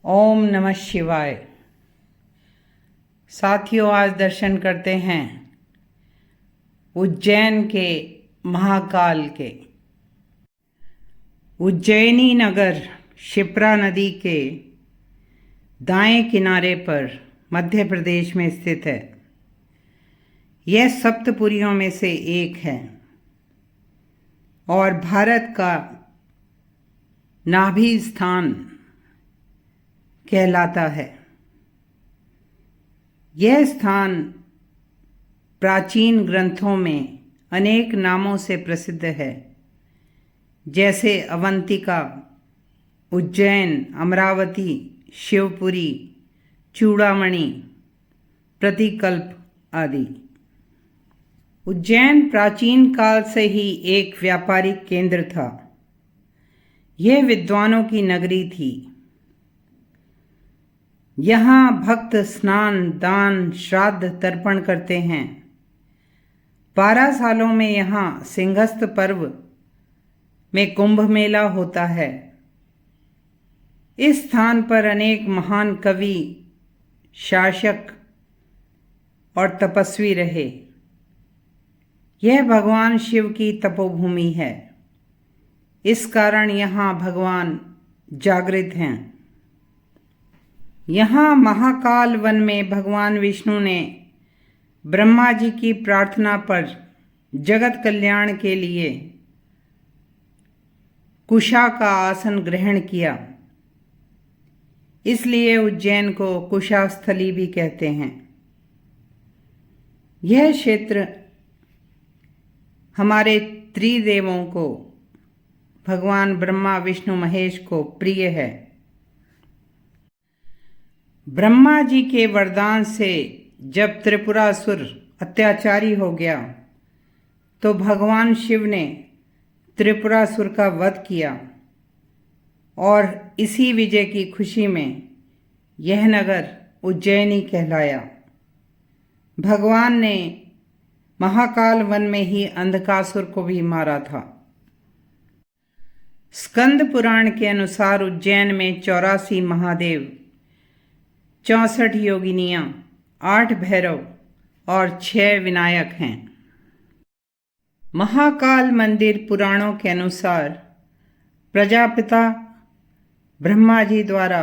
ओम नमः शिवाय। साथियों, आज दर्शन करते हैं उज्जैन के महाकाल के। उज्जैनी नगर शिप्रा नदी के दाएं किनारे पर मध्य प्रदेश में स्थित है। यह सप्तपुरियों में से एक है और भारत का नाभि स्थान कहलाता है। यह स्थान प्राचीन ग्रंथों में अनेक नामों से प्रसिद्ध है, जैसे अवंतिका, उज्जैन, अमरावती, शिवपुरी, चूड़ामणि, प्रतिकल्प आदि। उज्जैन प्राचीन काल से ही एक व्यापारिक केंद्र था। यह विद्वानों की नगरी थी। यहाँ भक्त स्नान, दान, श्राद्ध तर्पण करते हैं। 12 सालों में यहाँ सिंहस्थ पर्व में कुंभ मेला होता है। इस स्थान पर अनेक महान कवि, शासक और तपस्वी रहे। यह भगवान शिव की तपोभूमि है। इस कारण यहाँ भगवान जागृत हैं। यहाँ महाकाल वन में भगवान विष्णु ने ब्रह्मा जी की प्रार्थना पर जगत कल्याण के लिए कुशा का आसन ग्रहण किया। इसलिए उज्जैन को कुशास्थली भी कहते हैं। यह क्षेत्र हमारे त्रिदेवों को, भगवान ब्रह्मा, विष्णु, महेश को प्रिय है। ब्रह्मा जी के वरदान से जब त्रिपुरासुर अत्याचारी हो गया तो भगवान शिव ने त्रिपुरासुर का वध किया और इसी विजय की खुशी में यह नगर उज्जैनी कहलाया। भगवान ने महाकाल वन में ही अंधकासुर को भी मारा था। स्कंद पुराण के अनुसार उज्जैन में 84 महादेव, 64 योगिनियाँ, 8 भैरव और 6 विनायक हैं। महाकाल मंदिर पुराणों के अनुसार प्रजापिता ब्रह्मा जी द्वारा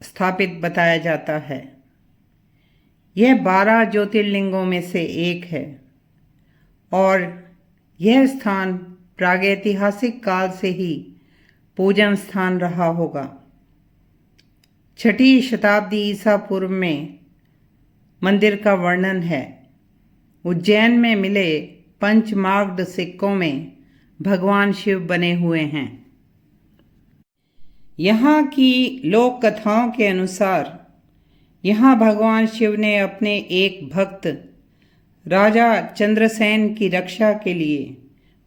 स्थापित बताया जाता है। यह 12 ज्योतिर्लिंगों में से एक है और यह स्थान प्रागैतिहासिक काल से ही पूजन स्थान रहा होगा। 6ठी शताब्दी ईसा पूर्व में मंदिर का वर्णन है। उज्जैन में मिले पंचमार्ग सिक्कों में भगवान शिव बने हुए हैं। यहाँ की लोक कथाओं के अनुसार यहाँ भगवान शिव ने अपने एक भक्त राजा चंद्रसेन की रक्षा के लिए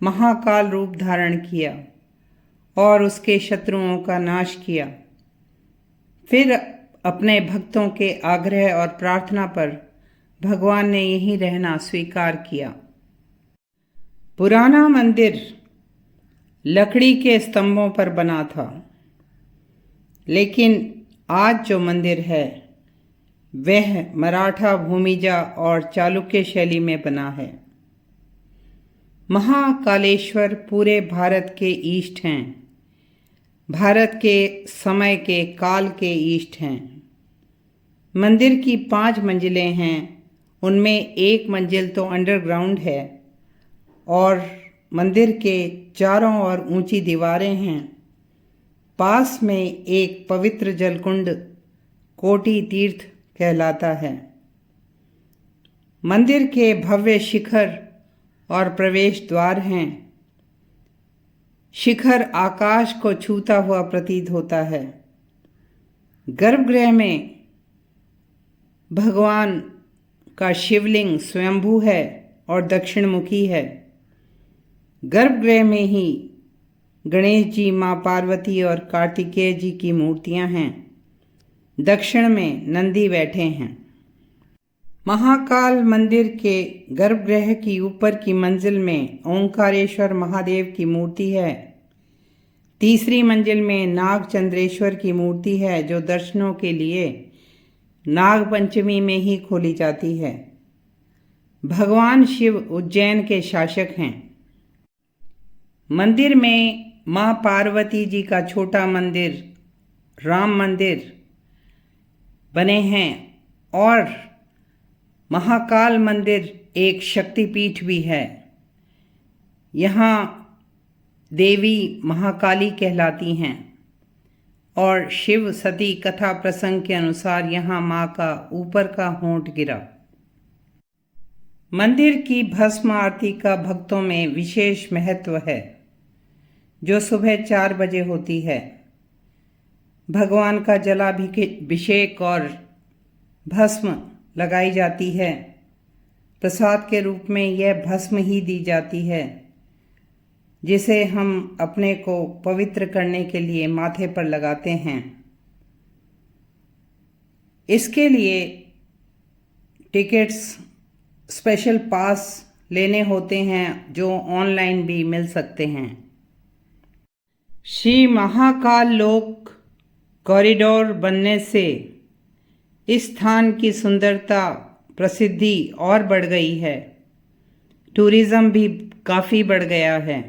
महाकाल रूप धारण किया और उसके शत्रुओं का नाश किया। फिर अपने भक्तों के आग्रह और प्रार्थना पर भगवान ने यहीं रहना स्वीकार किया। पुराना मंदिर लकड़ी के स्तंभों पर बना था, लेकिन आज जो मंदिर है वह मराठा, भूमिजा और चालुक्य शैली में बना है। महाकालेश्वर पूरे भारत के ईष्ट हैं। भारत के समय के काल के ईष्ट हैं। मंदिर की 5 मंजिलें हैं। उनमें एक मंजिल तो अंडरग्राउंड है और मंदिर के चारों ओर ऊंची दीवारें हैं। पास में एक पवित्र जलकुंड कोटि तीर्थ कहलाता है। मंदिर के भव्य शिखर और प्रवेश द्वार हैं। शिखर आकाश को छूता हुआ प्रतीत होता है। गर्भगृह में भगवान का शिवलिंग स्वयंभू है और दक्षिणमुखी है। गर्भगृह में ही गणेश जी, माँ पार्वती और कार्तिकेय जी की मूर्तियां हैं। दक्षिण में नंदी बैठे हैं। महाकाल मंदिर के गर्भगृह की ऊपर की मंजिल में ओंकारेश्वर महादेव की मूर्ति है। तीसरी मंजिल में नाग चंद्रेश्वर की मूर्ति है जो दर्शनों के लिए नाग पंचमी में ही खोली जाती है। भगवान शिव उज्जैन के शासक हैं। मंदिर में मां पार्वती जी का छोटा मंदिर, राम मंदिर बने हैं और महाकाल मंदिर एक शक्तिपीठ भी है। यहाँ देवी महाकाली कहलाती हैं और शिव सती कथा प्रसंग के अनुसार यहाँ माँ का ऊपर का होंठ गिरा। मंदिर की भस्म आरती का भक्तों में विशेष महत्व है जो सुबह 4 बजे होती है। भगवान का जलाभिषेक और भस्म लगाई जाती है। प्रसाद के रूप में यह भस्म ही दी जाती है जिसे हम अपने को पवित्र करने के लिए माथे पर लगाते हैं। इसके लिए टिकट्स, स्पेशल पास लेने होते हैं जो ऑनलाइन भी मिल सकते हैं। श्री महाकाल लोक कॉरिडोर बनने से इस स्थान की सुंदरता, प्रसिद्धि और बढ़ गई है। टूरिज्म भी काफ़ी बढ़ गया है।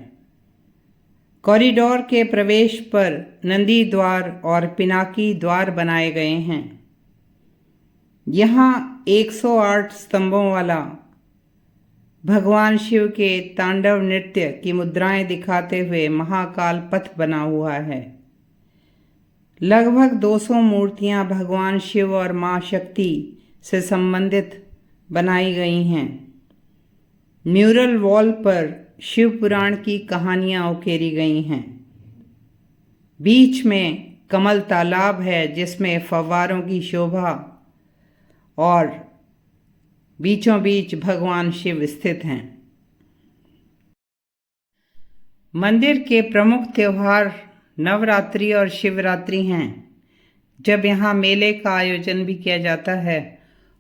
कॉरिडोर के प्रवेश पर नंदी द्वार और पिनाकी द्वार बनाए गए हैं। यहाँ 108 स्तंभों वाला भगवान शिव के तांडव नृत्य की मुद्राएं दिखाते हुए महाकाल पथ बना हुआ है। लगभग 200 मूर्तियां भगवान शिव और मां शक्ति से संबंधित बनाई गई हैं। म्यूरल वॉल पर शिव पुराण की कहानियां उकेरी गई हैं। बीच में कमल तालाब है जिसमें फव्वारों की शोभा और बीचों बीच भगवान शिव स्थित हैं। मंदिर के प्रमुख त्योहार नवरात्रि और शिवरात्रि हैं, जब यहाँ मेले का आयोजन भी किया जाता है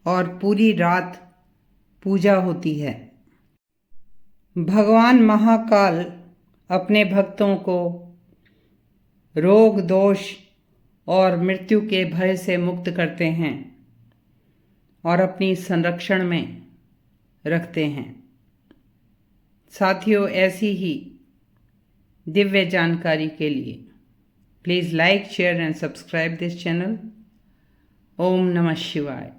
और पूरी रात पूजा होती है। भगवान महाकाल अपने भक्तों को रोग, दोष और मृत्यु के भय से मुक्त करते हैं और अपनी संरक्षण में रखते हैं। साथियों, ऐसी ही दिव्य जानकारी के लिए please like, share and subscribe this channel. ओम नमः शिवाय।